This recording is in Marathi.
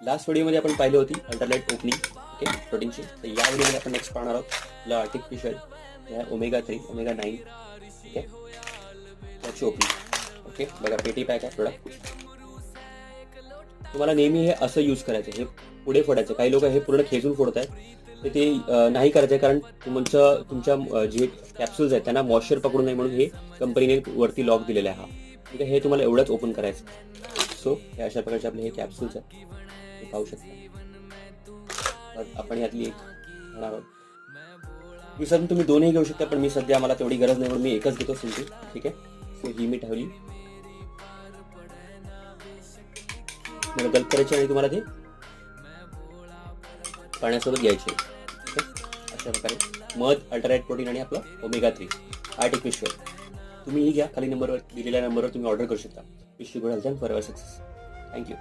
लास्ट व्हिडिओमध्ये आपण पाहिली होती अल्ट्रालाइट ओपनिंग ओके प्रोटीनची. तर या व्हिडिओमध्ये आपण नेक्स्ट पाहणार आहोत आपला आर्टिफिशियल ओमेगा 3 ओमेगा 9 ओके त्याची ओपनिंग. ओके बघा पेटी पॅक आहे प्रोडक्ट. तुम्हाला नेहमी हे असं यूज करायचं, हे पुढे फोडायचं. काही लोक हे पूर्ण खेचून फोडत आहेत, तर ते नाही करायचं, कारण तुमच्या जे कॅप्सूल्स आहेत त्यांना मॉइश्चर पकडू नये म्हणून हे कंपनीने वरती लॉक दिलेला आहे. ठीक आहे, हे तुम्हाला एवढंच ओपन करायचं. सो हे अशा प्रकारचे आपले हे कॅप्सूल्स आहेत, हे पाहू शकता. आपण यातली एक घेणार आहोत. दिवसातून तुम्ही दोनही घेऊ शकता, पण मी सध्या मला तेवढी गरज नाही म्हणून मी एकच घेतो सिम्पल. ठीक आहे, सो ही मी ठेवली. मला गल्प करायची आणि तुम्हाला ते पाण्यासोबत घ्यायचे. ठीक आहे, अशा प्रकारे मध, अल्ट्रालाइट प्रोटीन आणि आपलं ओमेगा 3 आर्टिफिशियल. तुम्हीही घ्या, खाली नंबरवर दिलेल्या नंबरवर तुम्ही ऑर्डर करू शकता. Wish you good health and forever success. Thank you.